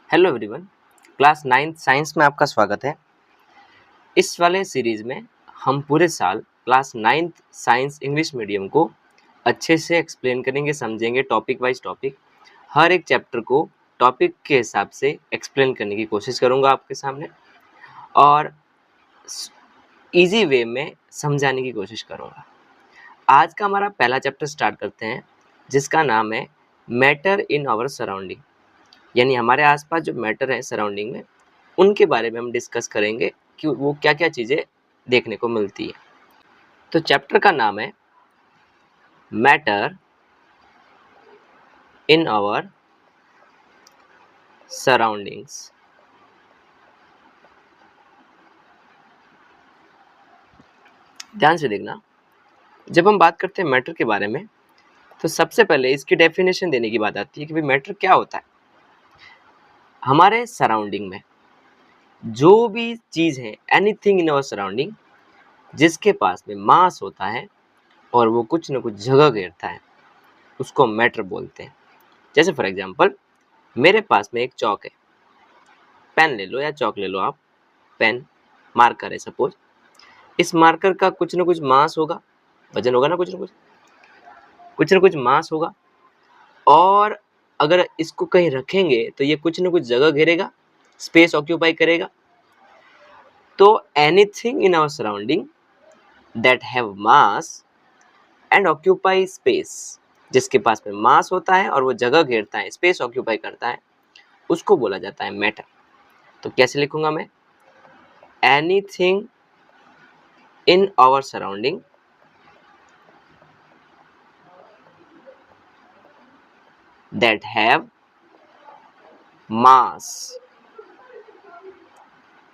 Hello everyone, class 9th science में आपका स्वागत है। इस वाले सीरीज़ में हम पूरे साल class 9th science English medium को अच्छे से एक्सप्लेन करेंगे, समझेंगे टॉपिक वाइज टॉपिक। हर एक चैप्टर को टॉपिक के हिसाब से एक्सप्लेन करने की कोशिश करूँगा आपके सामने और इजी वे में समझाने की कोशिश करूँगा। आज का हमारा पहला चैप्टर स्टार्ट करते हैं, जिसका नाम है मैटर इन आवर सराउंडिंग। यानी हमारे आसपास जो मैटर है सराउंडिंग में, उनके बारे में हम डिस्कस करेंगे कि वो क्या क्या चीज़ें देखने को मिलती है। तो चैप्टर का नाम है मैटर इन आवर सराउंडिंग्स। ध्यान से देखना, जब हम बात करते हैं मैटर के बारे में तो सबसे पहले इसकी डेफिनेशन देने की बात आती है कि भाई मैटर क्या होता है। हमारे सराउंडिंग में जो भी चीज़ है, एनीथिंग इन आवर सराउंडिंग, जिसके पास में मास होता है और वो कुछ न कुछ जगह घेरता है, उसको मैटर बोलते हैं। जैसे फॉर एग्जांपल, मेरे पास में एक चौक है, पेन ले लो या चौक ले लो आप, पेन मार्कर है सपोज। इस मार्कर का कुछ न कुछ मास होगा, वजन होगा ना, कुछ न कुछ मास होगा, और अगर इसको कहीं रखेंगे तो ये कुछ न कुछ जगह घेरेगा, स्पेस ऑक्यूपाई करेगा। तो anything in our surrounding that have mass and occupy space, जिसके पास में मास होता है और वो जगह घेरता है, स्पेस ऑक्यूपाई करता है, उसको बोला जाता है मैटर। तो कैसे लिखूंगा मैं? Anything in our surrounding that have mass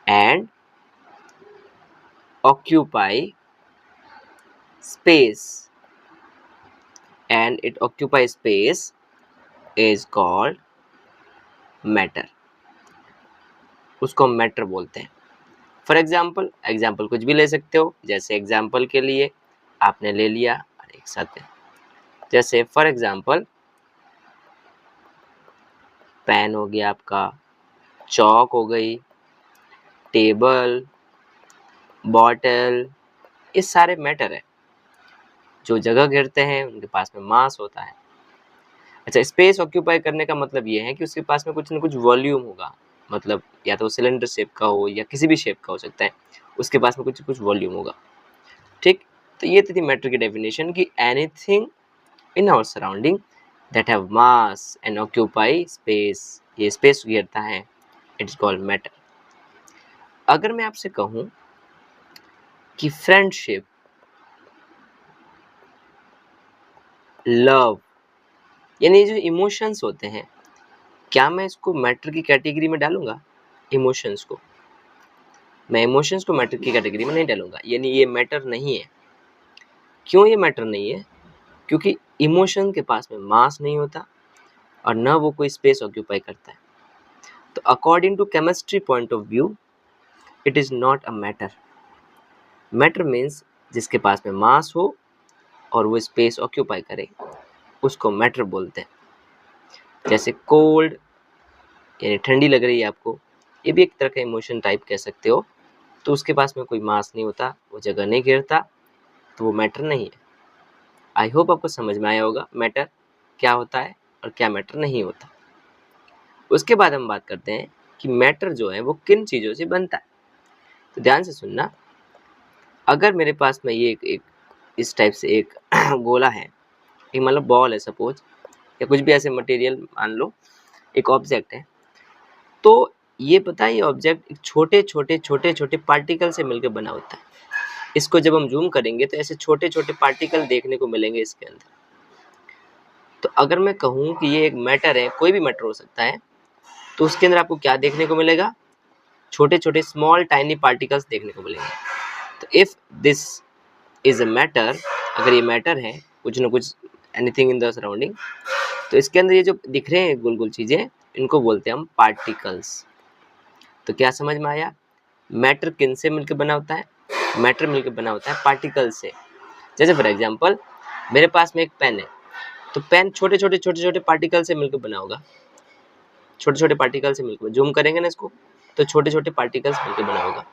and occupy space, and it occupies space is called matter। उसको हम मैटर बोलते हैं। फॉर एग्जाम्पल कुछ भी ले सकते हो। जैसे एग्जाम्पल के लिए आपने ले लिया एक साथ, जैसे फॉर एग्जाम्पल पेन हो गया आपका, चौक हो गई, टेबल, बॉटल, ये सारे मैटर है जो जगह घेरते हैं, उनके पास में मास होता है। अच्छा, स्पेस ऑक्यूपाई करने का मतलब ये है कि उसके पास में कुछ न कुछ वॉल्यूम होगा, मतलब या तो सिलेंडर शेप का हो या किसी भी शेप का हो सकता है, उसके पास में कुछ कुछ वॉल्यूम होगा। ठीक, तो ये थी मैटर की डेफिनेशन कि anything in our surrounding that have mass and occupy space, ये स्पेस घेरता है, इट इज कॉल्ड मैटर। अगर मैं आपसे कहूँ कि फ्रेंडशिप, लव, यानी जो इमोशंस होते हैं, क्या मैं इसको मैटर की कैटेगरी में डालूंगा? इमोशंस को मैं इमोशंस को मैटर की कैटेगरी में नहीं डालूंगा, यानी ये मैटर नहीं है। क्यों ये मैटर नहीं है? क्योंकि इमोशन के पास में मास नहीं होता और न वो कोई स्पेस ऑक्यूपाई करता है। तो according to chemistry point of view, it is not a matter. Matter means जिसके पास में मास हो और वो स्पेस ऑक्यूपाई करे, उसको मैटर बोलते हैं। जैसे कोल्ड, यानी ठंडी लग रही है आपको, ये भी एक तरह का इमोशन टाइप कह सकते हो। तो उसके पास में कोई मास नहीं होता, वो जगह नहीं घेरता, तो वो मैटर नहीं है। आई होप आपको समझ में आया होगा मैटर क्या होता है और क्या मैटर नहीं होता। उसके बाद हम बात करते हैं कि मैटर जो है वो किन चीज़ों से बनता है। तो ध्यान से सुनना, अगर मेरे पास में ये एक इस टाइप से एक गोला है, एक मतलब बॉल है सपोज, या कुछ भी ऐसे मटेरियल मान लो, एक ऑब्जेक्ट है, तो ये पता है ये ऑब्जेक्ट एक छोटे छोटे पार्टिकल से मिलकर बना होता है। इसको जब हम जूम करेंगे तो ऐसे छोटे छोटे पार्टिकल देखने को मिलेंगे इसके अंदर। तो अगर मैं कहूँ कि ये एक मैटर है, कोई भी मैटर हो सकता है, तो उसके अंदर आपको क्या देखने को मिलेगा? छोटे छोटे स्मॉल टाइनी पार्टिकल्स देखने को मिलेंगे। तो if this is a matter, अगर ये मैटर है, कुछ ना कुछ एनीथिंग इन द सराउंडिंग, तो इसके अंदर ये जो दिख रहे हैं गोल गोल चीज़ें, इनको बोलते हैं हम पार्टिकल्स। तो क्या समझ में आया? मैटर किन से मिलकर बना होता है? मैटर मिलकर बना होता है पार्टिकल से। जैसे फॉर एग्जांपल, मेरे पास में एक पेन है, तो पेन छोटे छोटे पार्टिकल से मिलकर बना होगा। छोटे छोटे पार्टिकल से मिलकर, जूम करेंगे ना इसको तो छोटे छोटे पार्टिकल्स मिलकर बना होगा।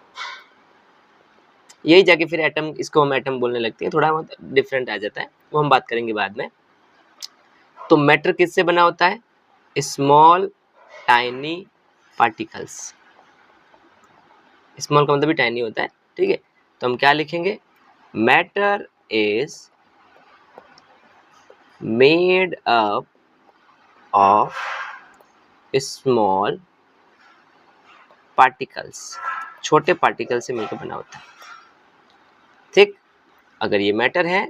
यही जाके फिर एटम, इसको हम एटम बोलने लगते हैं, थोड़ा बहुत डिफरेंट आ जाता है, वो हम बात करेंगे बाद में। तो मैटर किससे बना होता है? Small tiny particles. स्मॉल का मतलब भी टाइनी होता है, ठीक है। तो हम क्या लिखेंगे? Matter is made up of small particles, छोटे पार्टिकल से मिलकर बना होता है, ठीक। अगर ये मैटर है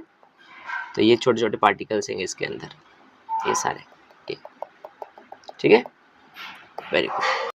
तो ये छोटे छोटे पार्टिकल्स हैं इसके अंदर, ये सारे, ठीक है, वेरी गुड।